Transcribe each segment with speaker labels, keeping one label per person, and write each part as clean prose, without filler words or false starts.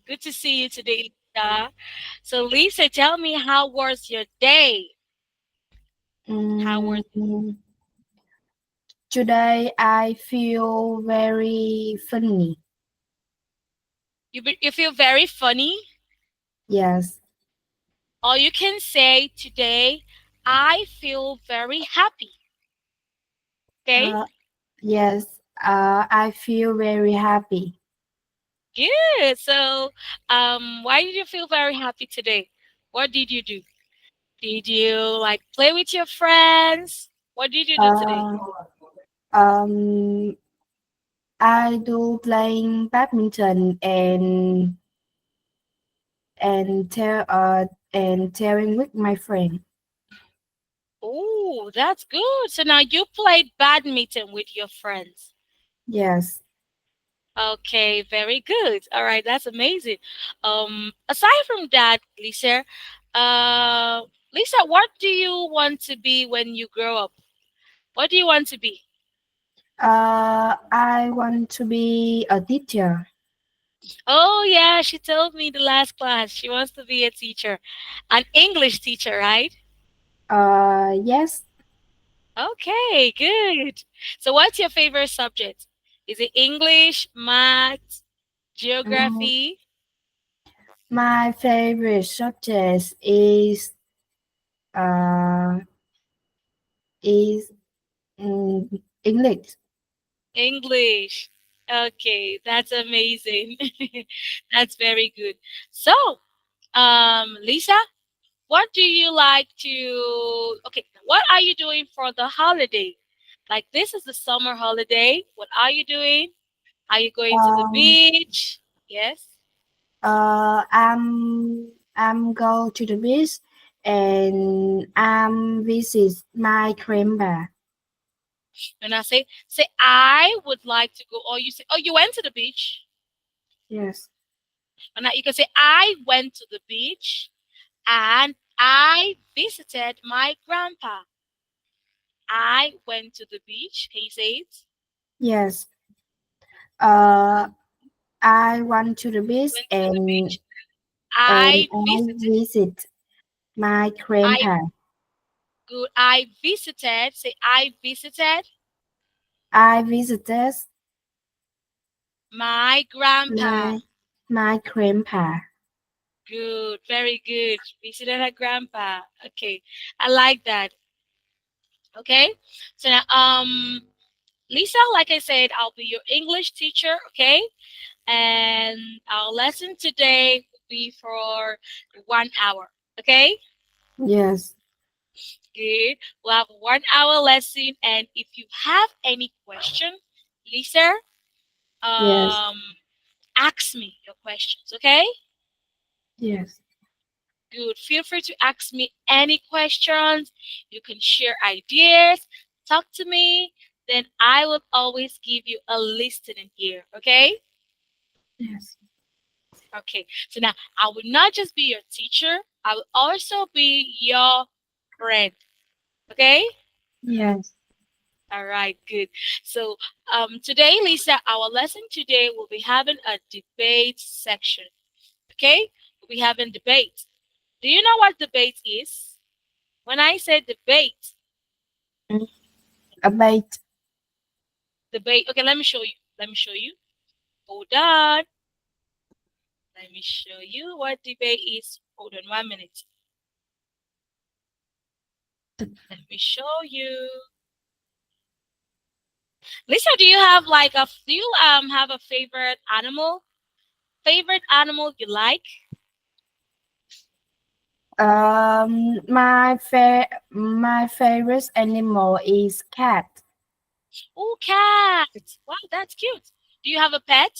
Speaker 1: Good to see you today, Lisa. So, Lisa, tell me, how was your day? How was
Speaker 2: Mm, Today I feel very funny.
Speaker 1: you feel very funny,
Speaker 2: Yes.
Speaker 1: or you can say today I feel very happy. Okay?
Speaker 2: Uh, yes. I feel very happy.
Speaker 1: Good. So, why did you feel very happy today? What did you do? Did you like play with your friends? What did you do today?
Speaker 2: Uh, um, I do playing badminton and tell and tearing with my friend.
Speaker 1: Oh, that's good. So now you played badminton with your friends.
Speaker 2: Yes.
Speaker 1: Okay, very good. All right, that's amazing. Aside from that, uh, Lisa, what do you want to be when you grow up? What do you want to be?
Speaker 2: I want to be a teacher.
Speaker 1: Oh yeah, she told me the last class she wants to be a teacher, an English teacher, right?
Speaker 2: Yes.
Speaker 1: Okay, good. So what's your favorite subject? Is it English, math,
Speaker 2: Mm,
Speaker 1: geography?
Speaker 2: my favorite subject uh is English.
Speaker 1: English. Okay, that's amazing. That's very good. So, Lisa, what do you like to? Okay, what are you doing for the holiday? Like this is the summer holiday. What are you doing? Are you going to the
Speaker 2: Um,
Speaker 1: beach? Yes.
Speaker 2: I'm go to the beach and visit my grandpa.
Speaker 1: And I say I would like to go. Or you say, oh, you went to the beach.
Speaker 2: Yes,
Speaker 1: And now you can say I went to the beach and I visited my grandpa. I went to the beach. Can you say it?
Speaker 2: yes. Uh, I went to the beach
Speaker 1: Went to the beach.
Speaker 2: and
Speaker 1: I
Speaker 2: I
Speaker 1: visited.
Speaker 2: visit my
Speaker 1: I
Speaker 2: grandpa.
Speaker 1: good. I visited. Say I visited
Speaker 2: I visited
Speaker 1: my grandpa.
Speaker 2: my my grandpa.
Speaker 1: Good. Very good. Visited her grandpa. Okay. I like that. Okay. So now, Lisa, like I said, I'll be your English teacher. Okay. And our lesson today will be for 1 hour. Okay.
Speaker 2: Yes,
Speaker 1: Good. We'll have 1 hour lesson, and if you have any question, Lisa,
Speaker 2: yes,
Speaker 1: um, ask me your questions. Okay.
Speaker 2: yes,
Speaker 1: Good. Feel free to ask me any questions. You can share ideas. Talk to me. Then I will always give you a listening ear. Okay.
Speaker 2: yes,
Speaker 1: Okay. So now I will not just be your teacher. I will also be your friend. Okay.
Speaker 2: yes,
Speaker 1: All right, good. So today, Lisa, our lesson today will be having a debate section. Okay, we'll be having debate. Do you know what debate is? When I say debate,
Speaker 2: mm, about
Speaker 1: debate. Okay, let me show you. Let me show you. Hold on. Let me show you what debate is. Hold on 1 minute. Let me show you. Lisa, do you have like a do you have a favorite animal? Favorite animal you like?
Speaker 2: My favorite animal is cat.
Speaker 1: Oh, cat. Wow, that's cute. Do you have a pet?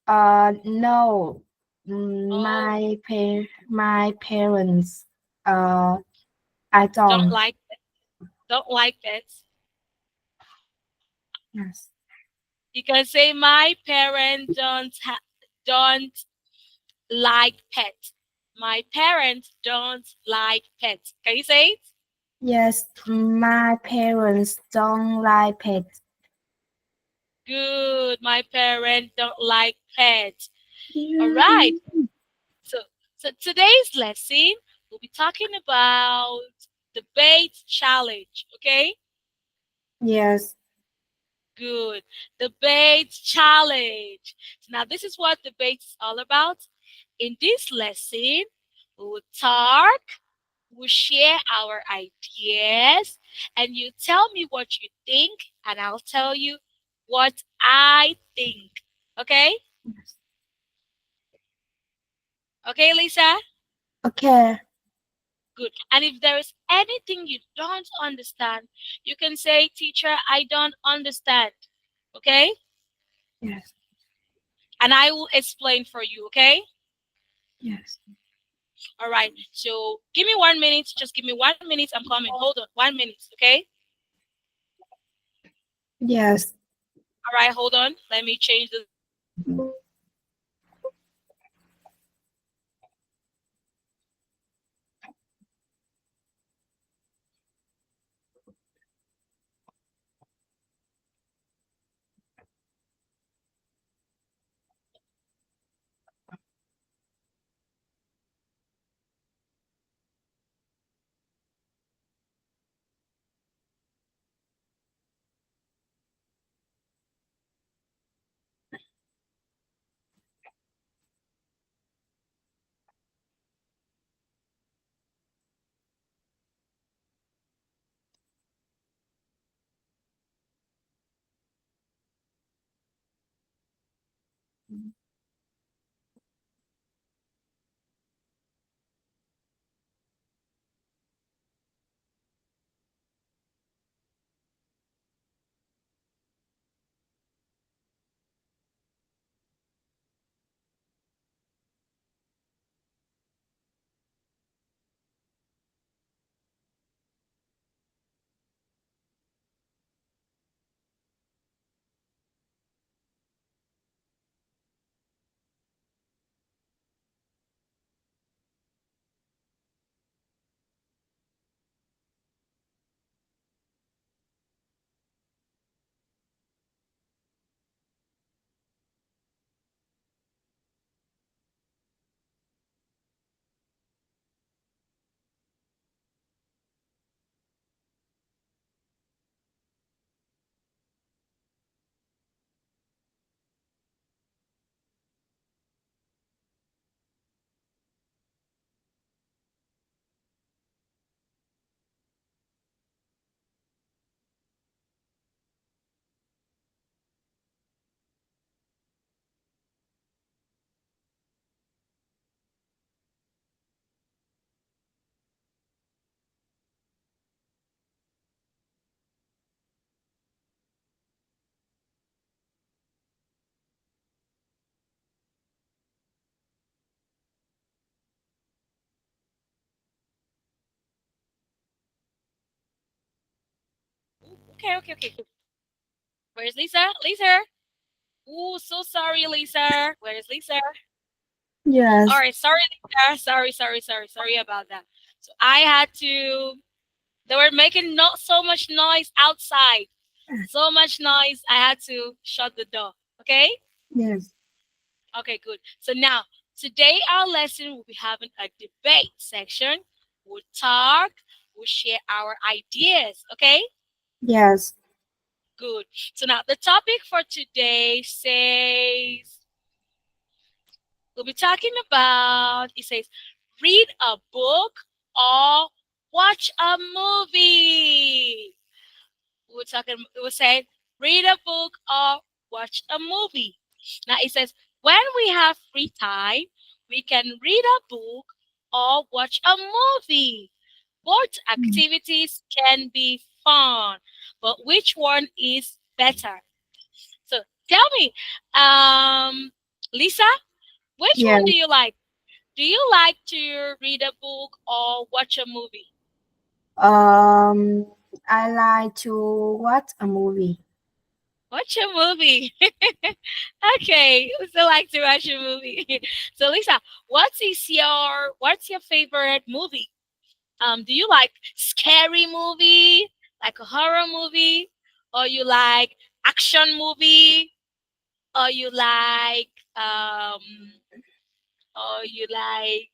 Speaker 2: No,
Speaker 1: Oh,
Speaker 2: my parents. Uh, I
Speaker 1: don't
Speaker 2: don't.
Speaker 1: like don't like pets.
Speaker 2: Yes.
Speaker 1: You can say my parents don't like pets. My parents don't like pets. Can you say it?
Speaker 2: Yes, my parents don't like pets.
Speaker 1: Good. My parents don't like pets. All right. So, so today's lesson, we'll be talking about debate challenge. Okay,
Speaker 2: Yes.
Speaker 1: good. Debate challenge. So now this is what debate is all about. In this lesson, we will talk, we'll share our ideas, and you tell me what you think, and I'll tell you what I think. Okay? Okay, Lisa?
Speaker 2: Okay.
Speaker 1: Good. And if there is anything you don't understand, you can say, Teacher, I don't understand. Okay?
Speaker 2: Yes.
Speaker 1: And I will explain for you. Okay?
Speaker 2: Yes.
Speaker 1: All right. So give me 1 minute. Just give me 1 minute. I'm coming. Hold on. 1 minute. Okay?
Speaker 2: Yes.
Speaker 1: All right. Hold on. Let me change the. Okay, okay, okay. Where's Lisa? Lisa? Ooh, so sorry, Lisa. Where is Lisa? All
Speaker 2: Yes.
Speaker 1: right, sorry, Lisa. Sorry about that. So I had to. They were making not so much noise outside. So much noise. I had to shut the door. Okay.
Speaker 2: Yes.
Speaker 1: Okay, good. So now, today our lesson will be having a debate section. We'll talk, we'll share our ideas. Okay,
Speaker 2: Yes.
Speaker 1: good. So now, the topic for today says we'll be talking about, it says, read a book or watch a movie. We say, read a book or watch a movie. Now it says, when we have free time, we can read a book or watch a movie. Both activities can be fun, but which one is better? So tell me, um, Lisa, which one do
Speaker 2: Yes.
Speaker 1: you like? Do you like to read a book or watch a movie?
Speaker 2: Um, I like to watch a movie.
Speaker 1: Watch a movie. Okay, who still like to watch a movie? So Lisa, what's your favorite movie? Do you like scary movie, like a horror movie, or you like action movie, or you like or you like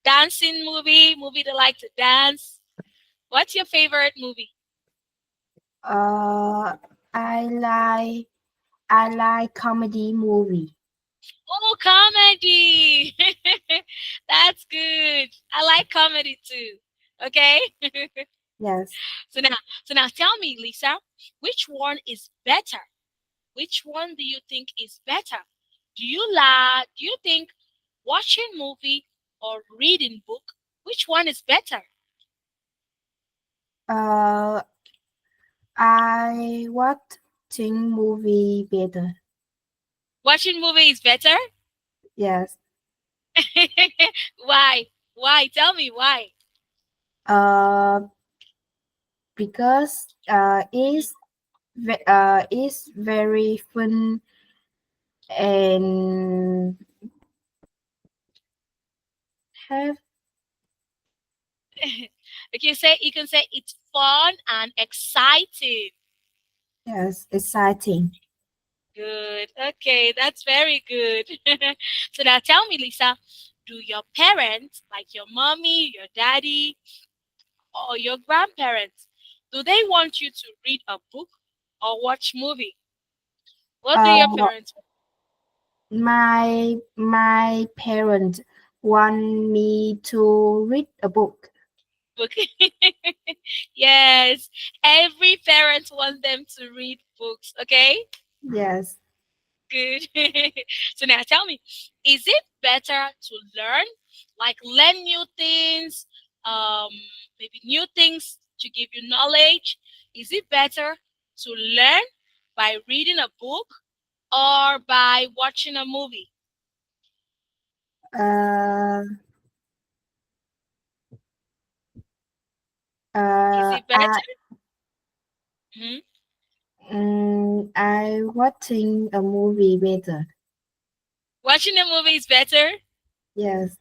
Speaker 1: dancing movie that like to dance. What's your favorite movie?
Speaker 2: Uh, I like I like comedy movie.
Speaker 1: Oh, comedy. That's good. I like comedy too. Okay.
Speaker 2: Yes.
Speaker 1: so now, so now, tell me, Lisa, which one is better? Which one do you think is better? Do you think watching movie or reading book? Which one is better?
Speaker 2: Uh, I watching movie better.
Speaker 1: Watching movie is better?
Speaker 2: Yes.
Speaker 1: Why? Why? Tell me why.
Speaker 2: Uh, because it's very fun and have
Speaker 1: You can say it's fun and exciting.
Speaker 2: yes exciting.
Speaker 1: Good. Okay, that's very good. So now tell me, Lisa, do your parents, like your mommy, your daddy, or your grandparents, do they want you to read a book or watch movie? What do your
Speaker 2: Uh,
Speaker 1: parents
Speaker 2: my parents want me to read a book.
Speaker 1: book? Yes, every parent wants them to read books, okay?
Speaker 2: Yes.
Speaker 1: Good. So now tell me, is it better to learn, like learn new things, um, maybe new things to give you knowledge? Is it better to learn by reading a book or by watching a movie?
Speaker 2: Uh,
Speaker 1: Is
Speaker 2: uh,
Speaker 1: it better?
Speaker 2: I
Speaker 1: Mhm.
Speaker 2: I watching a movie better.
Speaker 1: Watching a movie is better.
Speaker 2: Yes.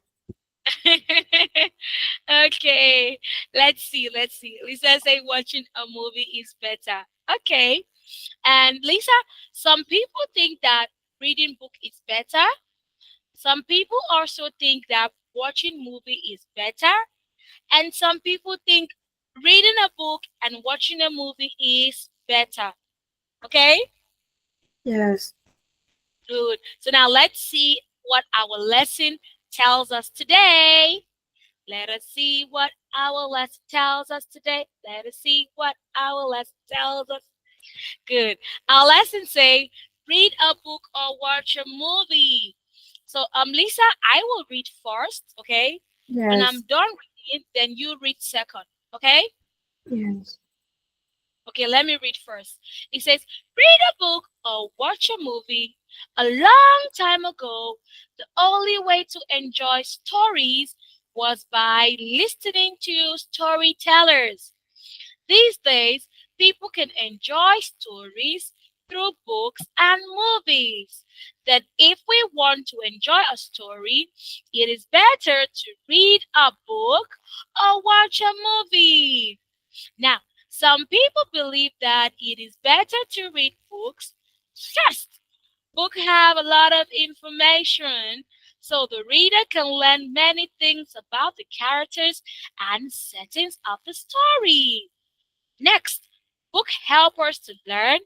Speaker 1: Okay, let's see. Let's see. Lisa say watching a movie is better. Okay. And Lisa, some people think that reading book is better. Some people also think that watching movie is better. And some people think reading a book and watching a movie is better. Okay?
Speaker 2: Yes.
Speaker 1: Good. So now let's see what our lesson tells us today. Let us see what our lesson tells us today. Let us see what our lesson tells us. Good. Our lesson say read a book or watch a movie. So Lisa, I will read first, okay? When I'm
Speaker 2: Yes.
Speaker 1: done reading, then you read second, okay?
Speaker 2: Yes.
Speaker 1: Okay, let me read first. It says, read a book or watch a movie. A long time ago, the only way to enjoy stories was by listening to storytellers. These days, people can enjoy stories through books and movies. That if we want to enjoy a story, it is better to read a book or watch a movie. Now, some people believe that it is better to read books. First, books have a lot of information, so the reader can learn many things about the characters and settings of the story. Next, book help us to learn.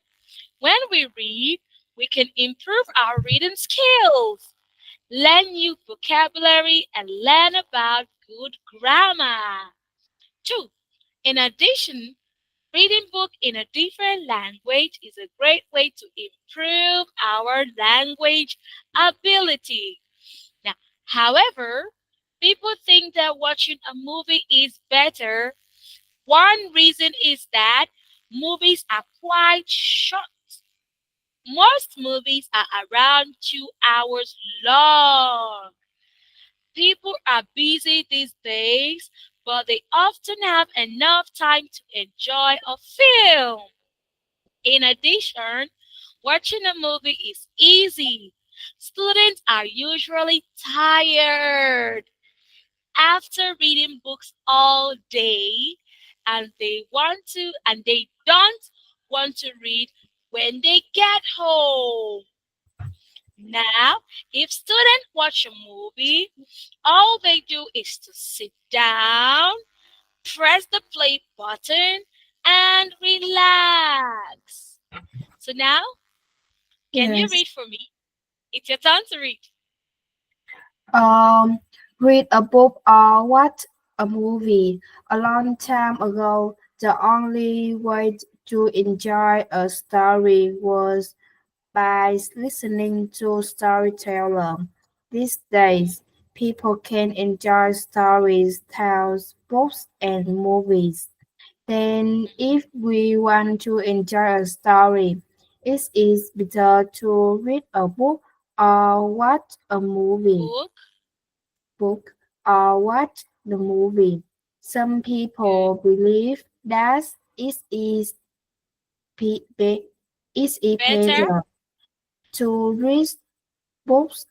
Speaker 1: When we read, we can improve our reading skills, learn new vocabulary, and learn about good grammar. Two, in addition, reading book in a different language is a great way to improve our language ability. Now, however, people think that watching a movie is better. One reason is that movies are quite short. Most movies are around 2 hours long. People are busy these days, but they often have enough time to enjoy a film. In addition, watching a movie is easy. Students are usually tired after reading books all day and they don't want to read when they get home. Now, if students watch a movie, all they do is to sit down, press the play button, and relax. So now, can you
Speaker 2: Yes.
Speaker 1: read for me? It's your turn to read.
Speaker 2: Um, Read a book or watch a movie. A long time ago, the only way to enjoy a story was by listening to storyteller. These days, people can enjoy stories, tales, books, and movies. Then, if we want to enjoy a story, it is better to read a book or watch a movie.
Speaker 1: Book.
Speaker 2: Book or watch the movie. Some
Speaker 1: Good.
Speaker 2: people believe that it is
Speaker 1: Better.
Speaker 2: better to read books.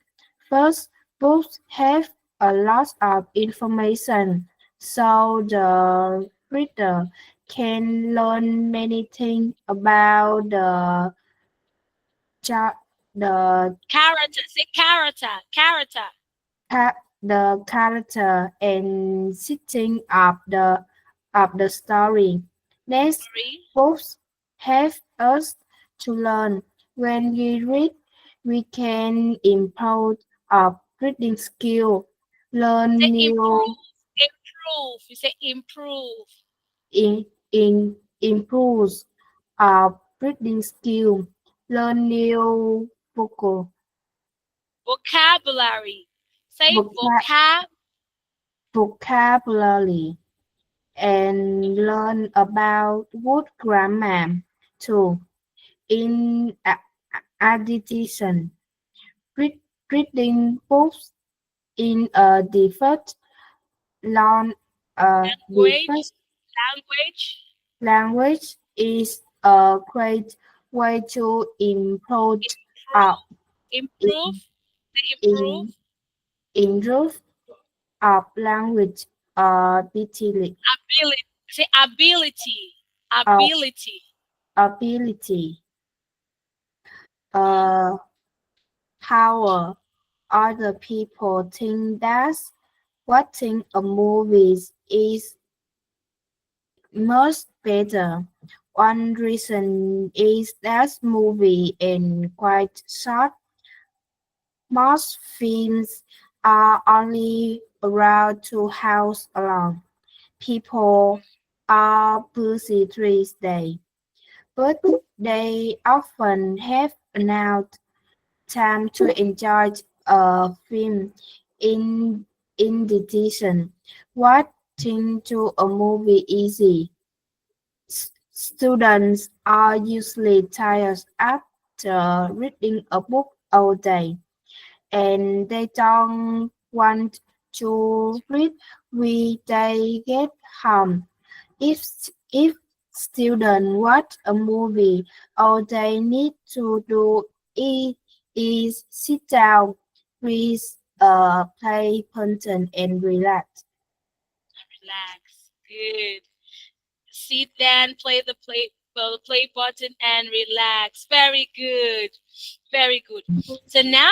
Speaker 2: First, books have a lot of information, so the reader can learn many things about cha- the
Speaker 1: Character. Say character. Character.
Speaker 2: the character and setting of the story. Next,
Speaker 1: Sorry.
Speaker 2: books help us to learn. When we read, we can improve our reading skill,
Speaker 1: Say
Speaker 2: learn new
Speaker 1: improve. Improve. You say improve.
Speaker 2: improves our reading skill, learn new vocal
Speaker 1: Vocabulary. Say
Speaker 2: vocab, vocabulary and learn about good grammar too. In addition, read, reading books in a different long, different
Speaker 1: Language. Language.
Speaker 2: language is a great way to improve our
Speaker 1: Improve. Improve.
Speaker 2: in,
Speaker 1: Say
Speaker 2: in
Speaker 1: improve.
Speaker 2: improve our language ability,
Speaker 1: Ability. Say ability.
Speaker 2: uh,
Speaker 1: Ability.
Speaker 2: ability.
Speaker 1: Hmm?
Speaker 2: Uh, How other people think that watching a movie is much better. One reason is that movie and quite short. Most films are only around 2 hours long. People are busy these days, but they often have enough time to enjoy a film in addition. Watching to a movie easy. Students are usually tired after reading a book all day, and they don't want to read when they get home. If students watch a movie, all they need to do is sit down, read play content, and relax.
Speaker 1: Relax. Good. Sit down, play the play button, and relax. Very good. Very good. So now,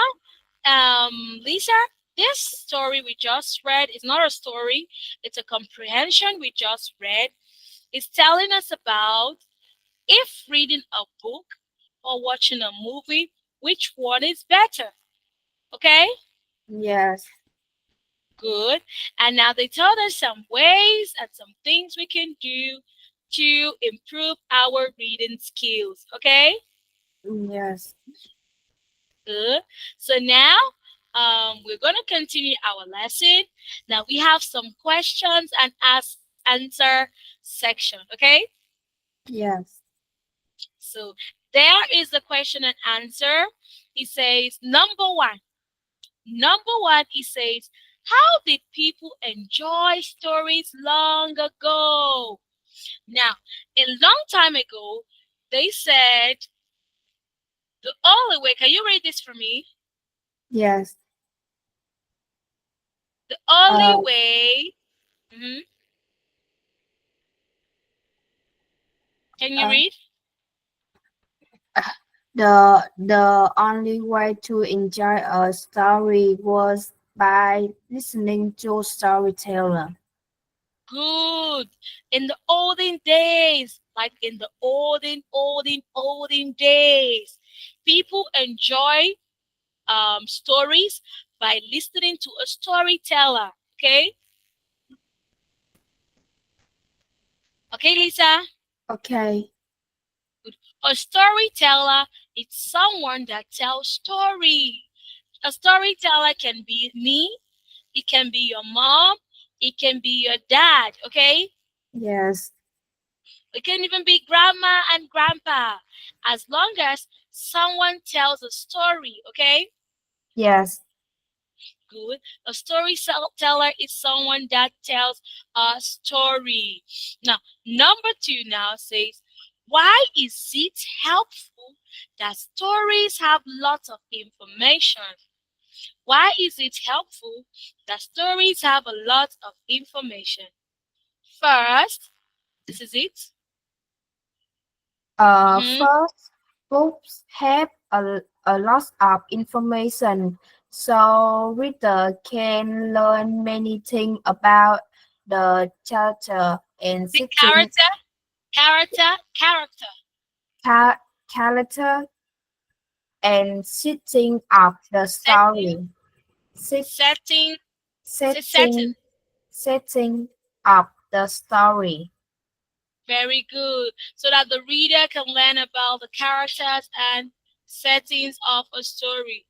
Speaker 1: Lisa, this story we just read is not a story. It's a comprehension we just read. It's telling us about if reading a book or watching a movie, which one is better? Okay?
Speaker 2: Yes,
Speaker 1: Good. And now they told us some ways and some things we can do to improve our reading skills. Okay?
Speaker 2: yes,
Speaker 1: Good. So now we're going to continue our lesson. Now we have some questions and answer section. Okay?
Speaker 2: yes,
Speaker 1: So there is the question and answer. It says, number one, it says, how did people enjoy stories long ago? Now, a long time ago, they said the only way, can you read this for me?
Speaker 2: yes.
Speaker 1: The only
Speaker 2: Uh,
Speaker 1: way, mhm, can you
Speaker 2: uh,
Speaker 1: read?
Speaker 2: The only way to enjoy a story was by listening to storyteller.
Speaker 1: Good. In the olden days, like in the olden days, people enjoy stories by listening to a storyteller. Okay? Okay, Lisa?
Speaker 2: Okay.
Speaker 1: Good. A storyteller is someone that tells story. A storyteller can be me, it can be your mom, it can be your dad, okay?
Speaker 2: Yes.
Speaker 1: It can even be grandma and grandpa. As long as someone tells a story, okay?
Speaker 2: Yes.
Speaker 1: Good. A storyteller is someone that tells a story. Now, number two now says, why is it helpful that stories have lots of information? Why is it helpful that stories have a lot of information? First, this is it. Mhm.
Speaker 2: First, books have a lot of information, so reader can learn many things about the character and
Speaker 1: The
Speaker 2: setting
Speaker 1: character,
Speaker 2: ca- character and setting of the
Speaker 1: setting,
Speaker 2: story. Set,
Speaker 1: setting, setting.
Speaker 2: setting setting of the story.
Speaker 1: Very good. So that the reader can learn about the characters and settings of a story.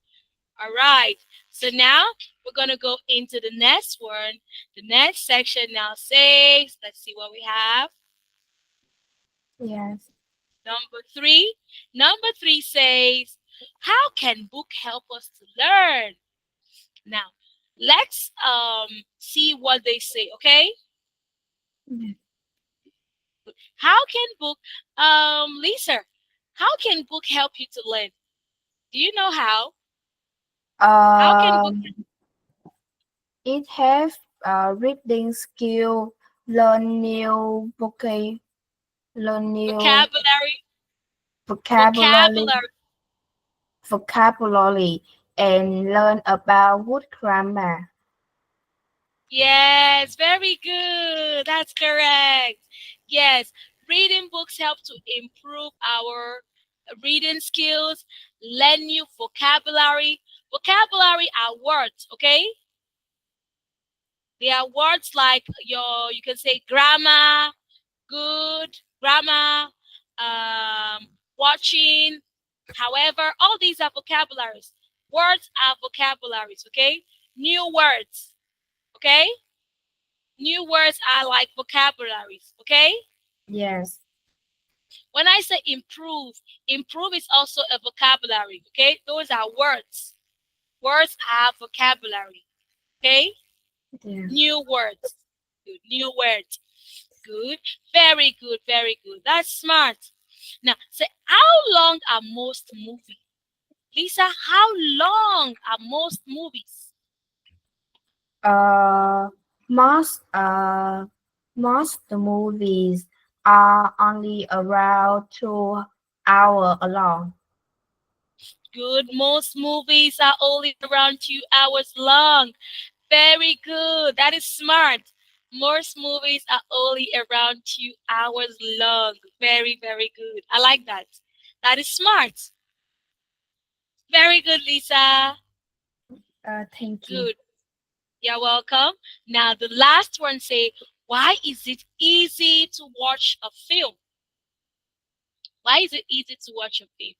Speaker 1: All right. So now we're going to go into the next one. The next section now says, let's see what we have.
Speaker 2: Yes.
Speaker 1: Number three. Number three says, how can book help us to learn? Now, let's see what they say, okay? How can book Lisa, how can book help you to learn? Do you know how? How can book
Speaker 2: Um, it have reading skill, learn new learn new
Speaker 1: vocabulary
Speaker 2: vocabulary,
Speaker 1: vocabulary?
Speaker 2: vocabulary, and learn about wood grammar.
Speaker 1: Yes, very good. That's correct. Yes, reading books help to improve our reading skills, learn new vocabulary. Vocabulary are words, okay? They are words like you can say grammar, good, grammar, watching. However, all these are vocabularies. Words are vocabularies, okay? New words, okay? New words are like vocabularies, okay?
Speaker 2: Yes,
Speaker 1: When I say improve, improve is also a vocabulary, okay? Those are words. Words are vocabulary, okay?
Speaker 2: yeah.
Speaker 1: New words. Good. New words. Good. Very good. Very good. That's smart. Now, say, how long are most movies? Lisa, how long are most movies?
Speaker 2: Uh, most most movies are only around 2 hours long.
Speaker 1: Good. Most movies are only around 2 hours long. Very good. That is smart. Most movies are only around 2 hours long. Very, very good. I like that. That is smart. Very good, Lisa.
Speaker 2: Thank you.
Speaker 1: Good. You're welcome. Now, the last one say, why is it easy to watch a film? Why is it easy to watch a film?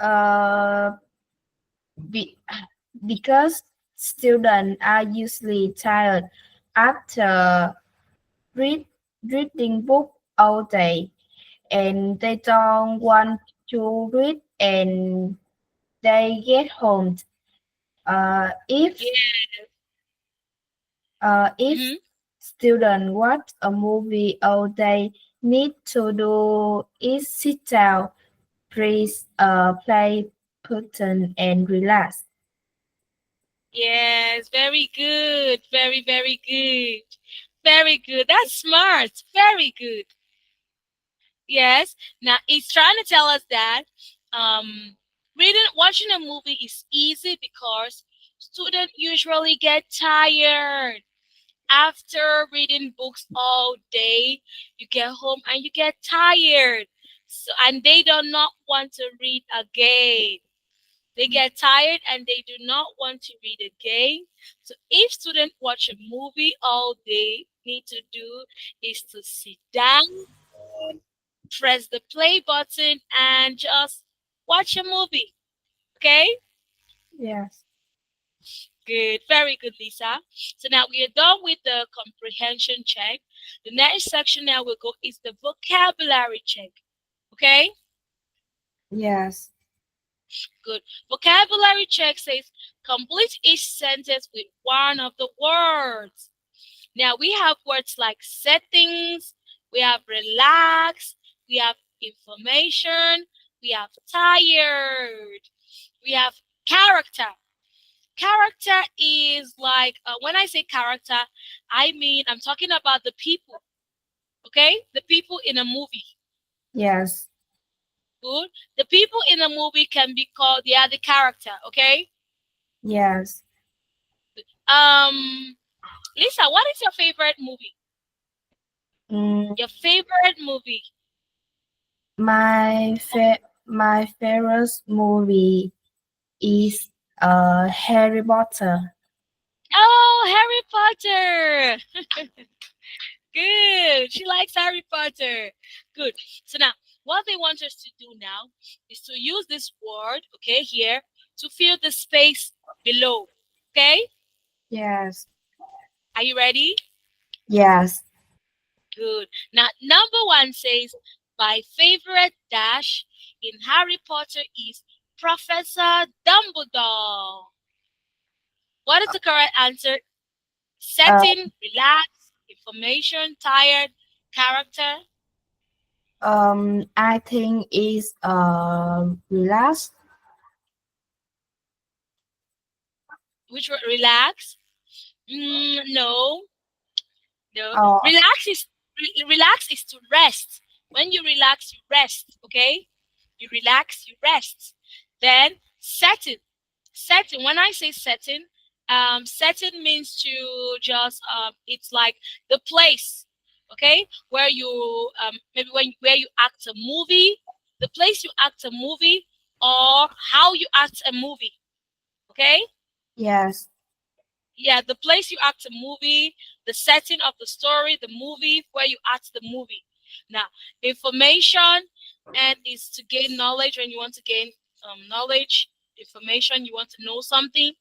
Speaker 2: Uh, be, because students are usually tired after read, reading book all day and they don't want to read and they get home. Uh, if
Speaker 1: Yeah.
Speaker 2: if
Speaker 1: Hmm.
Speaker 2: student watch a movie all day, need to do is sit down, please play button and relax.
Speaker 1: Yes, very good. Very, very good. Very good. That's smart. Very good. Yes. Now, it's trying to tell us that Um, watching a movie is easy because students usually get tired after reading books all day. You get home and you get tired, so and they do not want to read again. They get tired and they do not want to read again. So if students watch a movie, all they need to do is to sit down, press the play button, and just watch a movie. Okay?
Speaker 2: Yes.
Speaker 1: Good. Very good, Lisa. So now we are done with the comprehension check. The next section now we'll go is the vocabulary check. Okay?
Speaker 2: Yes.
Speaker 1: Good. Vocabulary check says complete each sentence with one of the words. Now we have words like settings, we have relax, we have information, we have tired, we have character. Character is like, when I say character, I mean I'm talking about the people, okay? The people in a movie.
Speaker 2: Yes.
Speaker 1: Good. The people in a movie can be called, they are the character, okay?
Speaker 2: Yes.
Speaker 1: Um, Lisa, what is your favorite movie?
Speaker 2: Mm,
Speaker 1: Your favorite movie?
Speaker 2: my favorite movie is Harry Potter.
Speaker 1: Oh, Harry Potter. Good. She likes Harry Potter. Good. So now, what they want us to do now is to use this word, okay, here to fill the space below. Okay?
Speaker 2: Yes.
Speaker 1: Are you ready?
Speaker 2: Yes.
Speaker 1: Good. Now, number one says, my favorite dash in Harry Potter is Professor Dumbledore. What is the correct answer?
Speaker 2: Uh,
Speaker 1: Setting, relax, information, tired, character.
Speaker 2: I think is relax.
Speaker 1: Which word? Relax? No, no.
Speaker 2: Uh,
Speaker 1: Relax is to rest. When you relax, you rest. Okay, you relax, you rest. Then setting. Setting. When I say setting, setting means to just it's like the place. Okay, where you maybe where you act a movie, the place you act a movie, or how you act a movie. Okay.
Speaker 2: yes.
Speaker 1: Yeah, the place you act a movie, the setting of the story, the movie where you act the movie. Now, information and is to gain knowledge when you want to gain knowledge, information, you want to know something.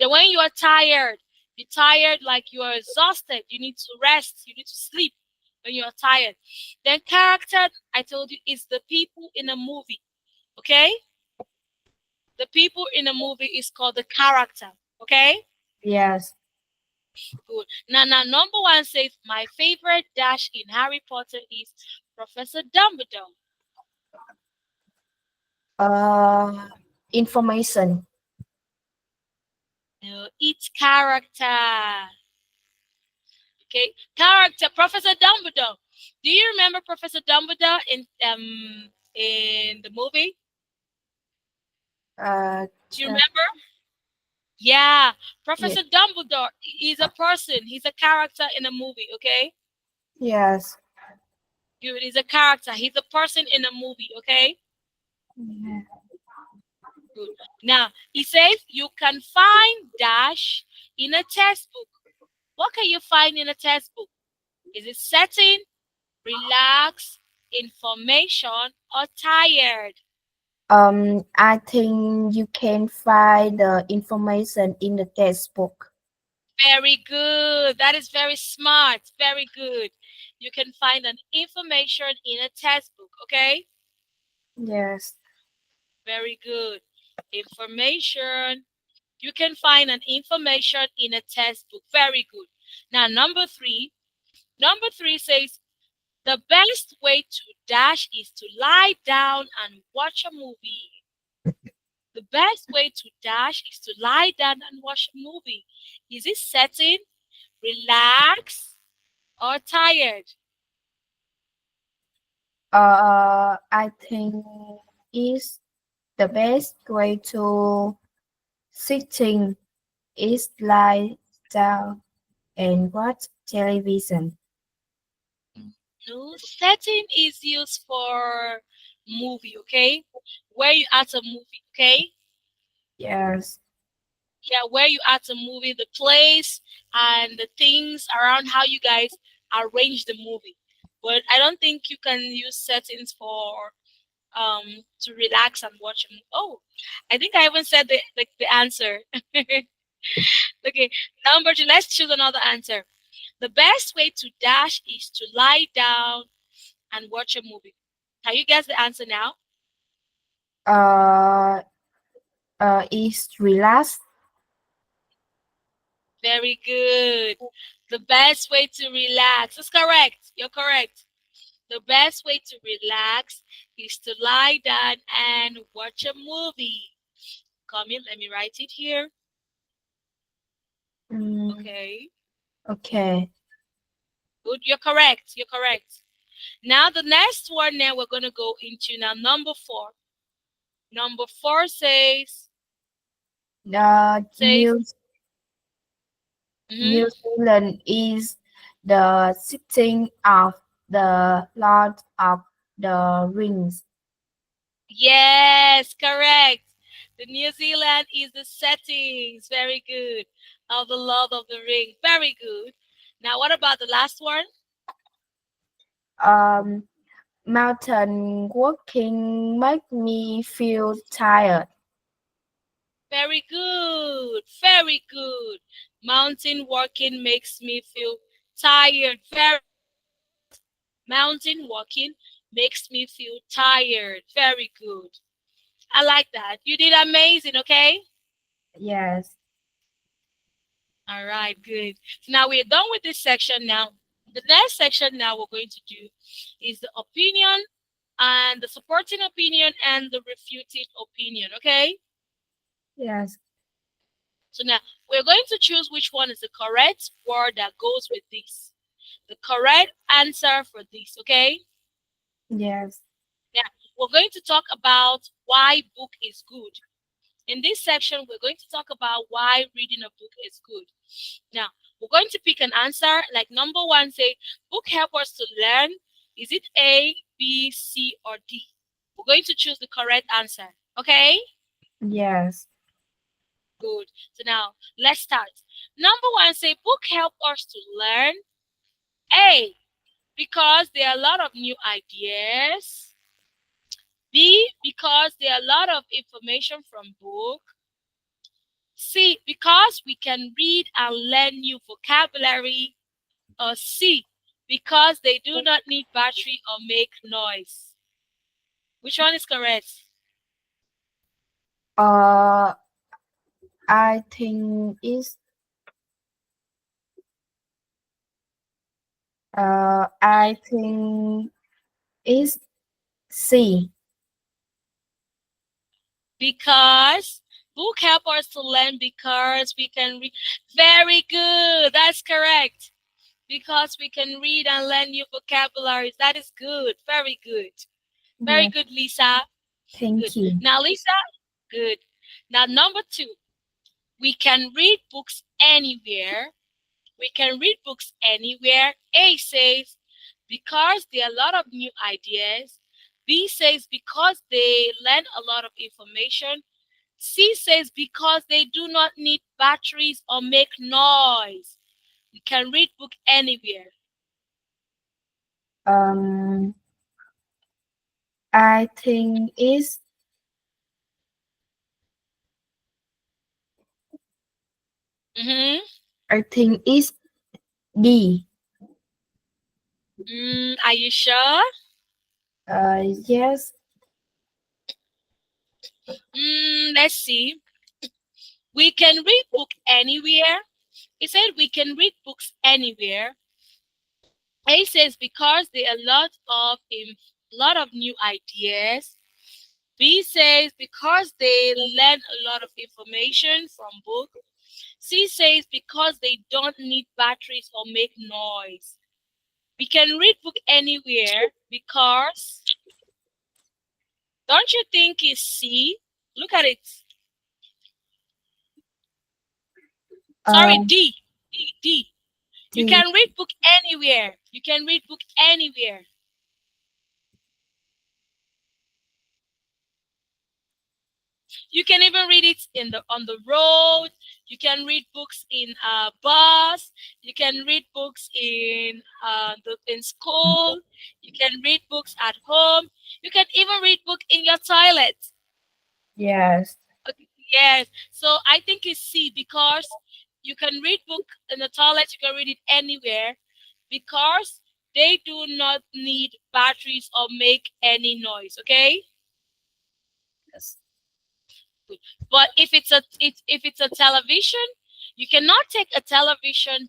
Speaker 1: Then when you are tired, you're tired like you are exhausted, you need to rest, you need to sleep when you are tired. Then character, I told you, is the people in a movie. Okay? The people in a movie is called the character. Okay?
Speaker 2: Yes.
Speaker 1: Good. Now, number one says, my favorite dash in Harry Potter is Professor Dumbledore.
Speaker 2: Uh, information.
Speaker 1: No, it's character. Okay, character. Professor Dumbledore. Do you remember Professor Dumbledore in the movie? Do you
Speaker 2: Ch-
Speaker 1: remember? Yeah,
Speaker 2: yeah.
Speaker 1: Professor Dumbledore is a person. He's a character in a movie. Okay,
Speaker 2: Yes.
Speaker 1: good. He's a character. He's a person in a movie. Okay.
Speaker 2: Yeah.
Speaker 1: Good. Now, he says you can find dash in a textbook. What can you find in a textbook? Is it setting, relax, information, or tired?
Speaker 2: I think you can find the information in the textbook.
Speaker 1: Very good. That is very smart. Very good. You can find an information in a textbook. Okay.
Speaker 2: Yes.
Speaker 1: Very good. Information. You can find an information in a textbook. Very good. Now, number three. Number three says the best way to dash is to lie down and watch a movie. The best way to dash is to lie down and watch a movie. Is it setting, relax, or tired?
Speaker 2: I think is. The best way to sitting is lie down and watch television.
Speaker 1: No, setting is used for movie, okay? Where you at a movie, okay?
Speaker 2: Yes.
Speaker 1: Yeah, where you at a movie, the place and the things around how you guys arrange the movie. But I don't think you can use settings for to relax and watch a movie. Oh, I think I even said the answer. Okay, number two, let's choose another answer. The best way to dash is to lie down and watch a movie. Can you guess the answer now?
Speaker 2: Uh, is relax.
Speaker 1: Very good. The best way to relax is correct. You're correct. The best way to relax is to lie down and watch a movie. Come in, let me write it here.
Speaker 2: Mm,
Speaker 1: Okay.
Speaker 2: okay.
Speaker 1: Good. You're correct. You're correct. Now the next one now we're gonna go into now number four. Number four
Speaker 2: The
Speaker 1: says mhm.
Speaker 2: New Zealand is the setting of the Lord of the Rings.
Speaker 1: Yes, correct. The New Zealand is the settings. Very good. Of the Lord of the Ring. Very good. Now what about the last one?
Speaker 2: Um, Mountain walking make me feel tired.
Speaker 1: Very good. Very good. Mountain walking makes me feel tired. Very mountain walking makes me feel tired. Very good. I like that. You did amazing, okay?
Speaker 2: Yes,
Speaker 1: All right, good. So now we're done with this section now. The next section now we're going to do is the opinion and the supporting opinion and the refuting opinion, okay?
Speaker 2: yes,
Speaker 1: So now we're going to choose which one is the correct word that goes with this. The correct answer for this, okay?
Speaker 2: yes,
Speaker 1: Now we're going to talk about why book is good. In this section, we're going to talk about why reading a book is good. Now, we're going to pick an answer. Like number one, say, book help us to learn. Is it A, B, C, or D? We're going to choose the correct answer. Okay?
Speaker 2: yes.
Speaker 1: Good. So now, let's start. Number one, say, book help us to learn. A, because there are a lot of new ideas. B, because there are a lot of information from book. C, because we can read and learn new vocabulary. Or C, because they do not need battery or make noise. Which one is correct?
Speaker 2: Uh, I think I think is C.
Speaker 1: Because book help us to learn because we can read. Very good. That's correct. Because we can read and learn new vocabularies. That is good. Very good. Very
Speaker 2: Yeah,
Speaker 1: good, Lisa. Good.
Speaker 2: thank you.
Speaker 1: Now, Lisa, good. Now, number two, we can read books anywhere. We can read books anywhere. A says, because there are a lot of new ideas. B says, because they learn a lot of information. C says, because they do not need batteries or make noise. We can read book anywhere.
Speaker 2: Um, I think is
Speaker 1: Mm-hmm.
Speaker 2: I think is D.
Speaker 1: Are you sure?
Speaker 2: Yes,
Speaker 1: Let's see. We can read book anywhere. It said we can read books anywhere. A says because there are lot of new ideas. B says because they learn a lot of information from book. C says because they don't need batteries or make noise. We can read book anywhere because don't you think it's C? Look at it.
Speaker 2: Uh,
Speaker 1: Sorry, D. D. D. You
Speaker 2: D.
Speaker 1: can read book anywhere. You can read book anywhere. You can even read it in the on the road. You can read books in a bus. You can read books in school. You can read books at home. You can even read book in your toilet.
Speaker 2: Yes.
Speaker 1: Okay, yes. So I think it's C because you can read book in the toilet. You can read it anywhere because they do not need batteries or make any noise. Okay.
Speaker 2: Yes.
Speaker 1: But if it's a television, you cannot take a television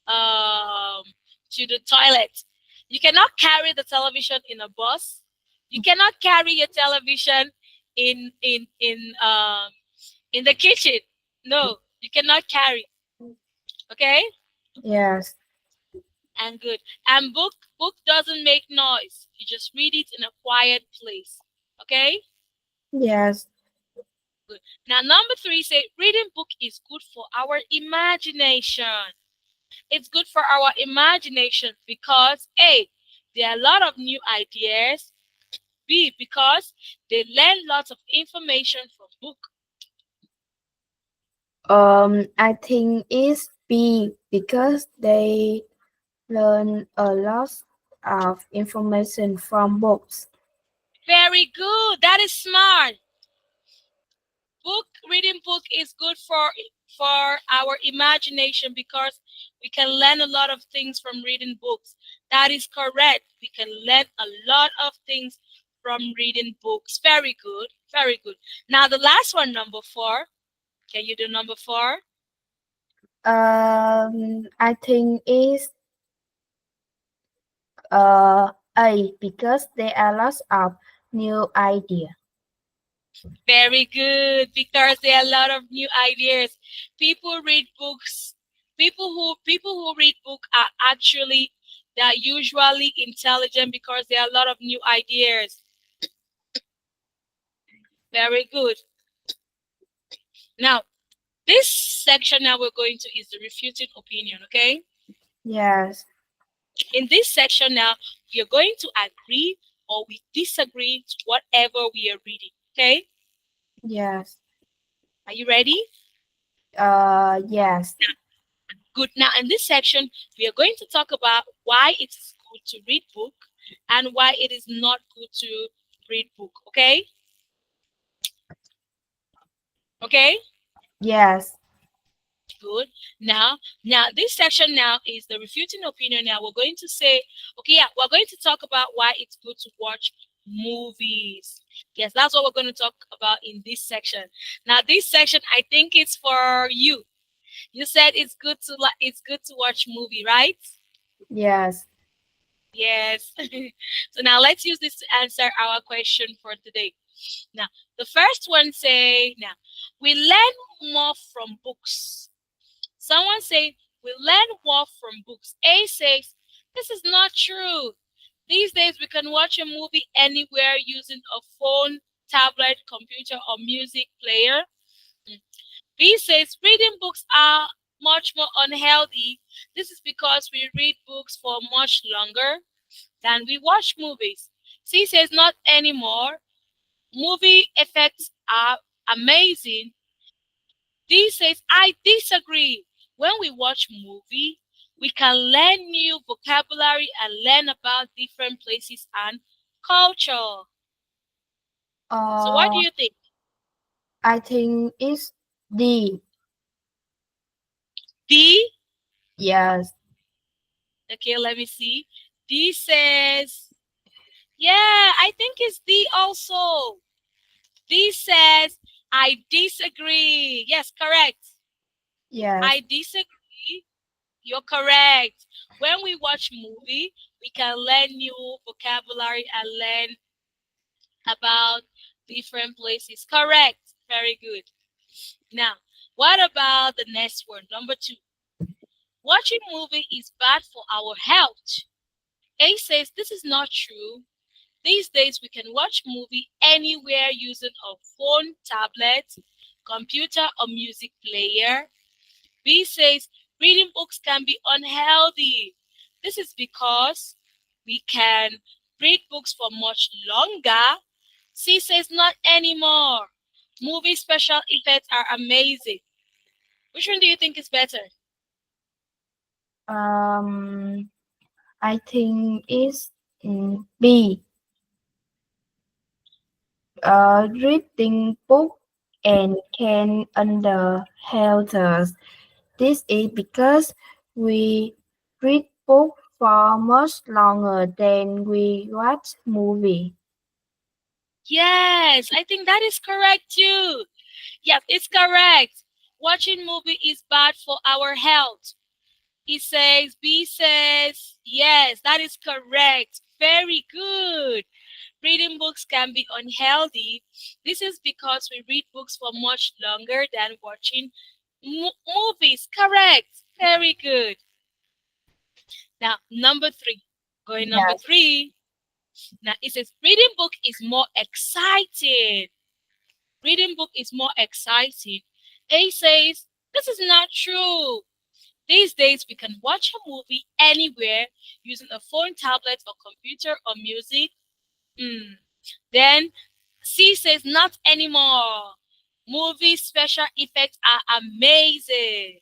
Speaker 1: um to the toilet. You cannot carry the television in a bus. You cannot carry your television in in in um in the kitchen. No, you cannot carry. Okay?
Speaker 2: Yes.
Speaker 1: And good. And book doesn't make noise. You just read it in a quiet place. Okay?
Speaker 2: Yes.
Speaker 1: Good. Now number three say reading book is good for our imagination. It's good for our imagination because A, there are a lot of new ideas. B, because they learn lots of information from book.
Speaker 2: I think it's B because they learn a lot of information from books.
Speaker 1: Very good. That is smart. Book reading book is good for our imagination because we can learn a lot of things from reading books. That is correct. We can learn a lot of things from reading books. Very good. Very good. Now the last one, number four. Can you do number four?
Speaker 2: I think it's A because there are lots of new idea.
Speaker 1: Very good, because there are a lot of new ideas. People read books. People who read book are actually they are usually intelligent because there are a lot of new ideas. Very good. Now, this section now we're going to is the refuting opinion, okay?
Speaker 2: Yes.
Speaker 1: In this section now, we are going to agree or we disagree to whatever we are reading, okay?
Speaker 2: Yes.
Speaker 1: Are you ready?
Speaker 2: Yes.
Speaker 1: Good. Now, in this section, we are going to talk about why it's good to read book and why it is not good to read book. Okay? Okay?
Speaker 2: Yes.
Speaker 1: Good. Now, this section now is the refuting opinion. Now, we're going to say, okay, yeah, we're going to talk about why it's good to watch movies. Yes, that's what we're going to talk about in this section. Now, this section, I think it's for you. You said it's good to watch movie, right?
Speaker 2: Yes.
Speaker 1: Yes. So now let's use this to answer our question for today. Now, the first one say, now, we learn more from books. Someone say, we learn more from books. A says, this is not true. These days we can watch a movie anywhere using a phone, tablet, computer, or music player. Mm. B says, reading books are much more unhealthy. This is because we read books for much longer than we watch movies. C says not anymore. Movie effects are amazing. D says I disagree. When we watch movie, we can learn new vocabulary and learn about different places and culture. So what do
Speaker 2: Uh,
Speaker 1: you think?
Speaker 2: I think it's D.
Speaker 1: D?
Speaker 2: Yes.
Speaker 1: Okay, let me see. D says, yeah, I think it's D also. D says, I disagree. Yes, correct.
Speaker 2: Yes.
Speaker 1: I disagree. You're correct. When we watch movie, we can learn new vocabulary and learn about different places. Correct. Very good. Now, what about the next one? Number two. Watching movie is bad for our health. A says this is not true. These days we can watch movie anywhere using a phone, tablet, computer, or music player. B says reading books can be unhealthy. This is because we can read books for much longer. C says not anymore. Movie special effects are amazing. Which one do you think is better?
Speaker 2: Um, I think it's B. Reading book and can under helters. This is because we read book for much longer than we watch movie.
Speaker 1: Yes, I think that is correct too. Yes, it's correct. Watching movie is bad for our health. He says, B says, yes, that is correct. Very good. Reading books can be unhealthy. This is because we read books for much longer than watching movies. Correct. Very good. Now, number three. Going number
Speaker 2: Yes.
Speaker 1: three. Now, it says reading book is more exciting. Reading book is more exciting. A says, this is not true. These days, we can watch a movie anywhere using a phone, tablet, or computer or music. Mm. Then C says not anymore. Movie special effects are amazing.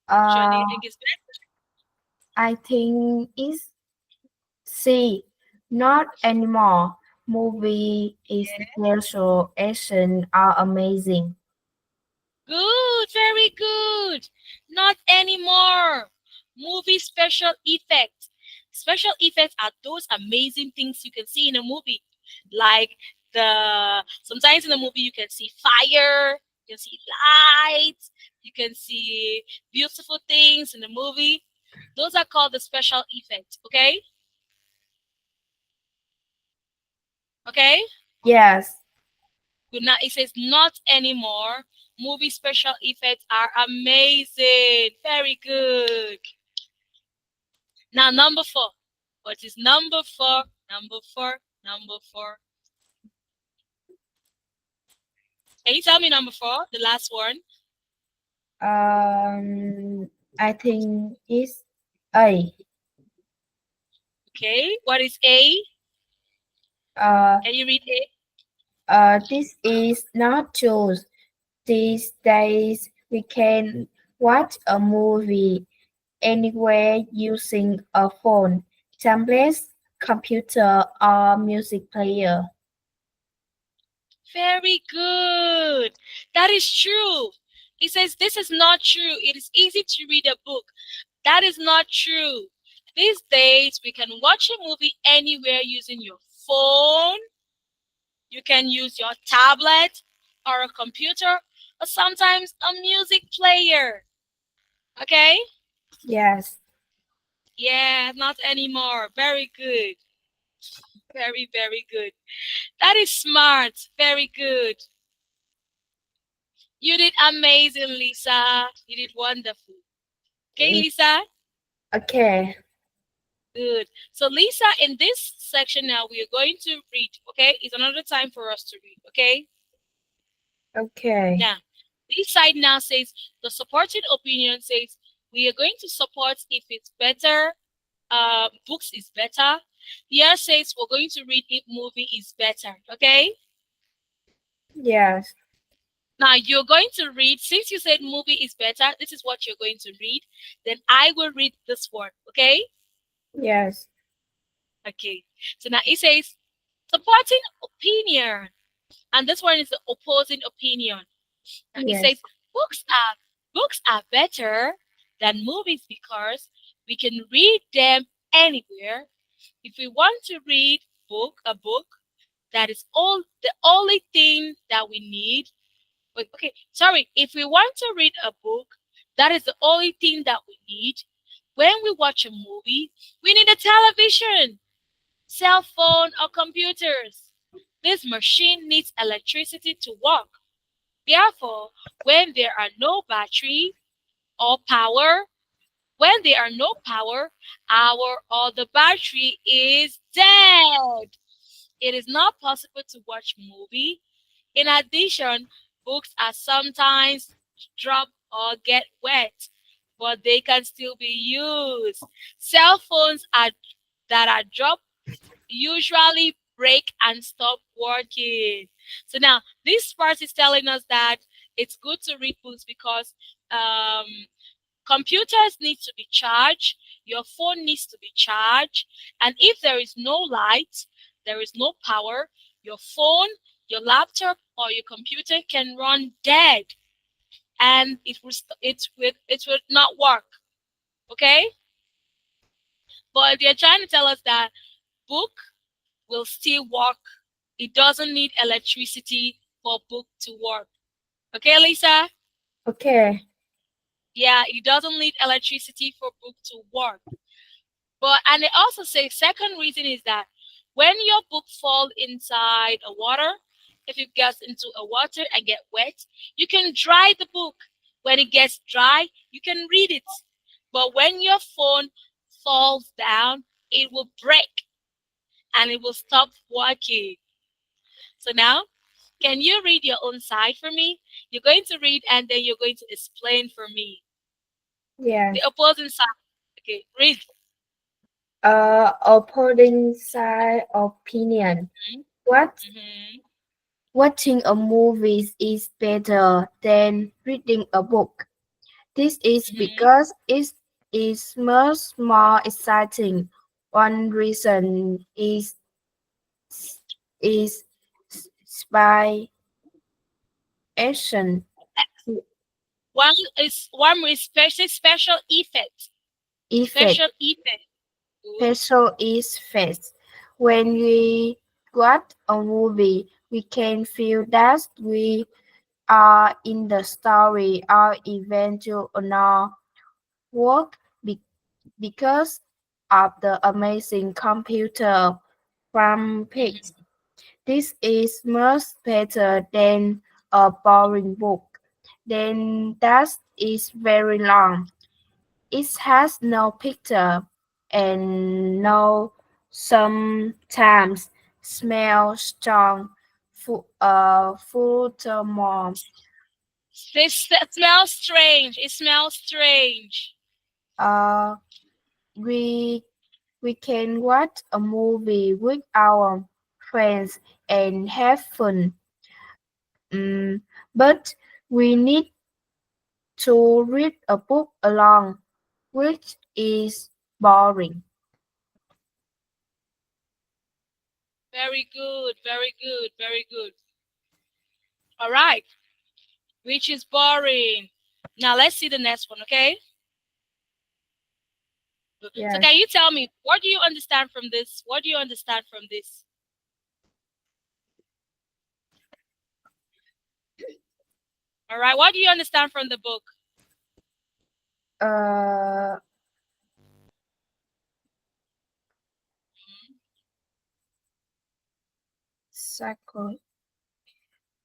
Speaker 1: Which one do you
Speaker 2: Uh,
Speaker 1: think is better?
Speaker 2: I think it's C. Not anymore. Movie is special action are amazing.
Speaker 1: Good, very good. Not anymore. Movie special effects. Special effects are those amazing things you can see in a movie. Like the sometimes in a movie you can see fire, you can see lights, you can see beautiful things in the movie. Those are called the special effects, okay? Okay?
Speaker 2: Yes.
Speaker 1: Good night. It says not anymore. Movie special effects are amazing. Very good. Now, number four. What is number four? Number four. Number four. Can you tell me number four? The last one.
Speaker 2: I think it's A.
Speaker 1: Okay. What is A?
Speaker 2: Uh,
Speaker 1: Can you read A?
Speaker 2: this is not choose. These days we can watch a movie anywhere using a phone, tablet, computer, or music player.
Speaker 1: Very good. That is true. It says this is not true. It is easy to read a book. That is not true. These days, we can watch a movie anywhere using your phone. You can use your tablet or a computer or sometimes a music player. Okay?
Speaker 2: Yes,
Speaker 1: Yeah, not anymore. Very good. Very, very good. That is smart. Very good. You did amazing, Lisa. You did wonderful. Okay,
Speaker 2: mm,
Speaker 1: Lisa?
Speaker 2: okay,
Speaker 1: Good. So, Lisa, in this section now, we are going to read. Okay? It's another time for us to read. Okay?
Speaker 2: okay,
Speaker 1: Now, this side now says the supported opinion says we are going to support if it's better, books is better. Here says we're going to read if movie is better. Okay.
Speaker 2: yes,
Speaker 1: Now you're going to read since you said movie is better. This is what you're going to read. Then I will read this one. Okay.
Speaker 2: yes,
Speaker 1: Okay. So now it says supporting opinion, and this one is the opposing opinion. Now it
Speaker 2: yes,
Speaker 1: says books are better than movies because we can read them anywhere. If we want to read a book, that is all the only thing that we need. But okay, sorry, if we want to read a book, that is the only thing that we need. When we watch a movie, we need a television, cell phone, or computers. This machine needs electricity to work. Therefore, when there are no battery or power, When there are no power, our or the battery is dead. It is not possible to watch movie. In addition, books are sometimes drop or get wet, but they can still be used. Cell phones are that are dropped usually break and stop working. So now this part is telling us that it's good to read books because um, computers need to be charged, your phone needs to be charged, and if there is no light, there is no power, your phone, your laptop, or your computer can run dead, and it will not work. Okay, but they're trying to tell us that book will still work. It doesn't need electricity for book to work. Okay, Lisa?
Speaker 2: Okay.
Speaker 1: Yeah, it doesn't need electricity for book to work. But and they also say second reason is that when your book fall inside a water, if it gets into a water and get wet, you can dry the book. When it gets dry, you can read it. But when your phone falls down, it will break and it will stop working. So now, can you read your own side for me? You're going to read and then you're going to explain for me. The
Speaker 2: Yes.
Speaker 1: opposing side. Okay, read.
Speaker 2: Opposing side opinion. What
Speaker 1: Mm-hmm.
Speaker 2: Watching a movie is better than reading a book. This is
Speaker 1: Mm-hmm.
Speaker 2: because it is much more exciting. One reason is spy action
Speaker 1: One is special effect.
Speaker 2: effect.
Speaker 1: Special effect. Good.
Speaker 2: Special effects. When we watch a movie, we can feel that we are in the story or eventual work be- because of the amazing computer graphics.
Speaker 1: Mm-hmm.
Speaker 2: This is much better than a boring book. Then that is very long. It has no picture and no sometimes smell strong furthermore.
Speaker 1: This smells strange. It smells strange.
Speaker 2: Uh, we we can watch a movie with our friends and have fun. Mm, but we need to read a book alone, which is boring.
Speaker 1: Very good. Very good. Very good. All right. Which is boring. Now let's see the next one, okay? So
Speaker 2: Yes.
Speaker 1: can you tell me what do you understand from this? What do you understand from this? All right. What do you understand from the book?
Speaker 2: Uh, cycle.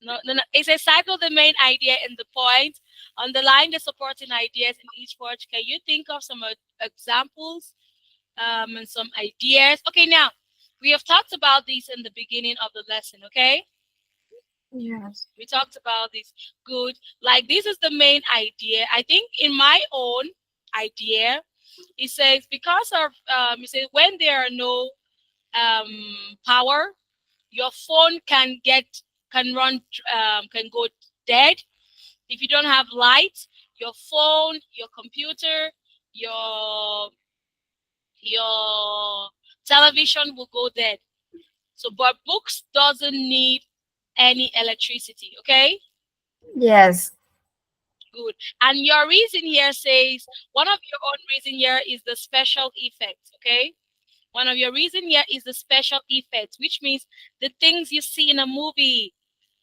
Speaker 1: No, no, no. It says cycle the main idea in the point, underline the supporting ideas in each word. Can you think of some examples and some ideas? Okay, now we have talked about these in the beginning of the lesson. Okay,
Speaker 2: Yes.
Speaker 1: we talked about this. Good. Like this is the main idea. I think in my own idea, it says because of it says when there are no power, your phone can go dead. If you don't have light, your phone, your computer, your your television will go dead. So but books doesn't need any electricity. Okay,
Speaker 2: Yes.
Speaker 1: good. And your reason here says one of your own reason here is the special effects. Okay, one of your reason here is the special effects, which means the things you see in a movie,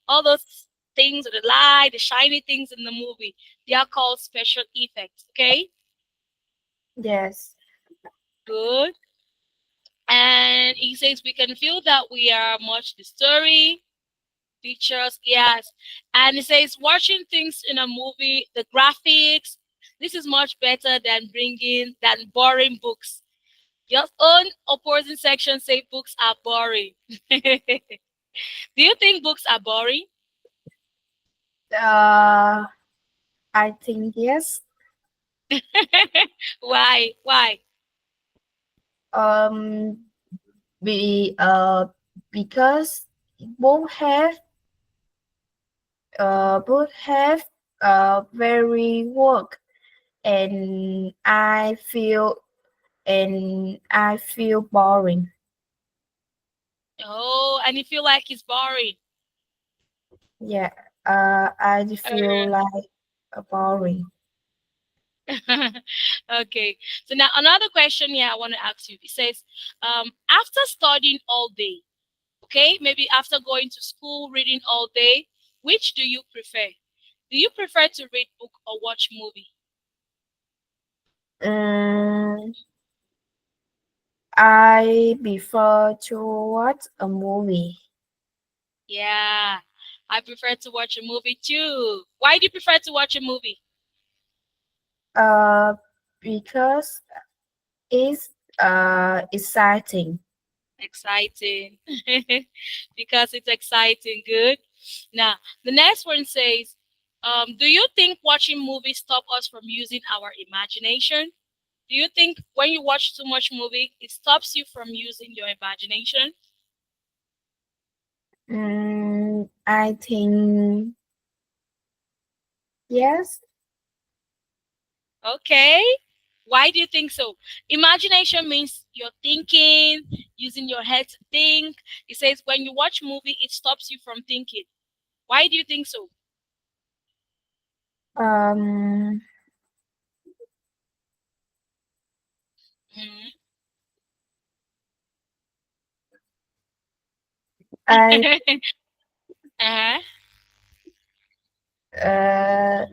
Speaker 1: all those things, the light, the shiny things in the movie, they are called special effects. Okay,
Speaker 2: Yes.
Speaker 1: good. And he says we can feel that we are much the story, pictures, yes. And he says watching things in a movie, the graphics, This is much better than boring books. Your own opposing section say books are boring. Do you think books are boring?
Speaker 2: Uh, I think yes.
Speaker 1: Why? Why?
Speaker 2: Um, be because both have both have very work, and I feel boring.
Speaker 1: Oh, and you feel like it's boring.
Speaker 2: Yeah, I feel like boring.
Speaker 1: Okay. So now another question here I want to ask you. It says, after studying all day, okay, maybe after going to school, reading all day, which do you prefer? Do you prefer to read book or watch movie?
Speaker 2: Mm, I prefer to watch a movie.
Speaker 1: Yeah, I prefer to watch a movie too. Why do you prefer to watch a movie?
Speaker 2: Uh, because it's exciting.
Speaker 1: Exciting. Because it's exciting. Good. Now, the next one says, do you think watching movies stop us from using our imagination? Do you think when you watch too much movie, it stops you from using your imagination?
Speaker 2: I think yes.
Speaker 1: Okay. Why do you think so? Imagination means you're thinking, using your head to think. It says when you watch movie, it stops you from thinking. Why do you think so?
Speaker 2: Um,
Speaker 1: Mhm.
Speaker 2: I
Speaker 1: Uh-huh.
Speaker 2: uh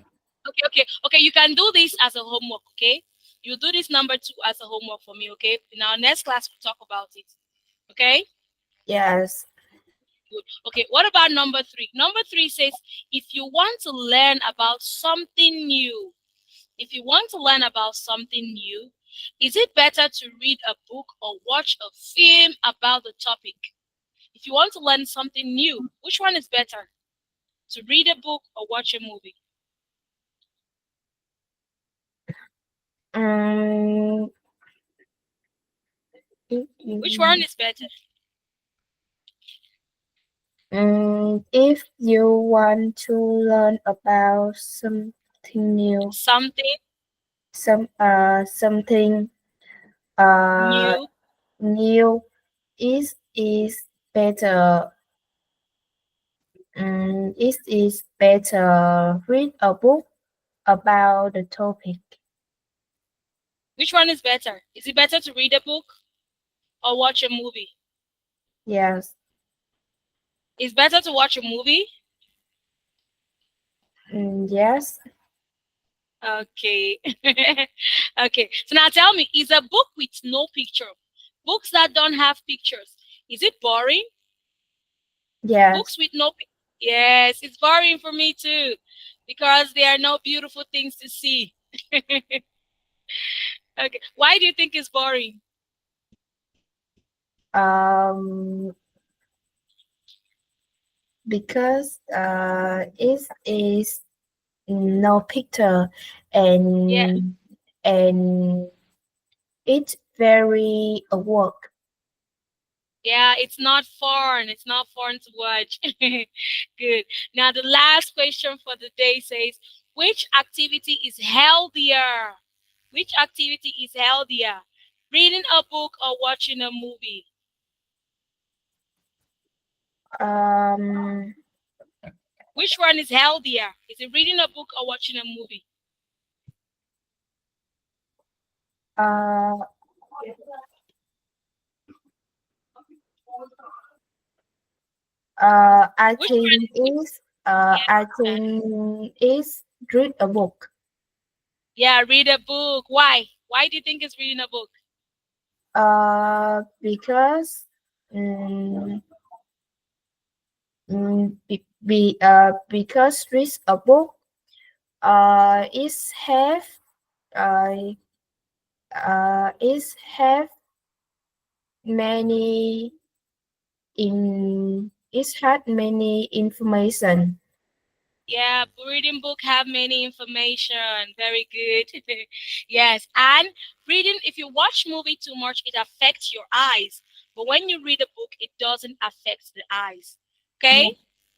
Speaker 1: Okay, okay, okay. You can do this as a homework, okay? You do this number two as a homework for me, okay? In our next class, we'll talk about it. Okay?
Speaker 2: yes.
Speaker 1: Good. Okay, what about number three? Number three says if you want to learn about something new, if you want to learn about something new, is it better to read a book or watch a film about the topic? If you want to learn something new, which one is better? To read a book or watch a movie?
Speaker 2: Um,
Speaker 1: Which one is better?
Speaker 2: if you want to learn about something new,
Speaker 1: Something
Speaker 2: something uh
Speaker 1: new.
Speaker 2: new is better. It is better read a book about the topic.
Speaker 1: Which one is better? Is it better to read a book or watch a movie?
Speaker 2: Yes.
Speaker 1: It's better to watch a movie.
Speaker 2: Yes.
Speaker 1: Okay. Okay. So now tell me, is a book with no picture, books that don't have pictures, is it boring?
Speaker 2: Yes.
Speaker 1: Books with no pic- Yes, it's boring for me too because there are no beautiful things to see. Okay. Why do you think it's boring?
Speaker 2: Um, because it is no picture,
Speaker 1: Yeah.
Speaker 2: and it's very a work.
Speaker 1: Yeah, it's not fun. It's not fun to watch. Good. Now, the last question for the day says, which activity is healthier? Which activity is healthier? Reading a book or watching a movie?
Speaker 2: Um,
Speaker 1: Which one is healthier? Is it reading a book or watching a movie?
Speaker 2: uh,
Speaker 1: Which one?
Speaker 2: I
Speaker 1: Yeah.
Speaker 2: think is read a book.
Speaker 1: Yeah, read a book. Why? Why do you think it's reading a book?
Speaker 2: Because um, because read a book is have Uh, it have many it had many information.
Speaker 1: Yeah, reading book have many information. Very good. Yes, and reading, if you watch movie too much, it affects your eyes. But when you read a book, it doesn't affect the eyes. Okay?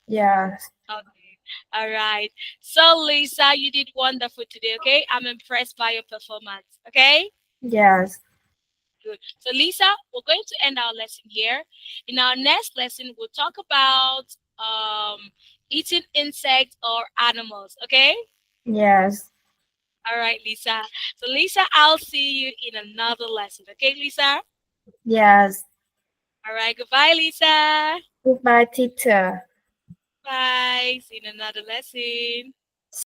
Speaker 2: Yes,
Speaker 1: Okay. All right. So Lisa, you did wonderful today, okay? I'm impressed by your performance. Okay?
Speaker 2: yes,
Speaker 1: Good. So Lisa, we're going to end our lesson here. In our next lesson, we'll talk about eating insects or animals, okay?
Speaker 2: yes,
Speaker 1: All right, Lisa. So, Lisa, I'll see you in another lesson. Okay, Lisa?
Speaker 2: yes.
Speaker 1: All right, goodbye, Lisa.
Speaker 2: Goodbye, teacher.
Speaker 1: Bye. See you in another lesson.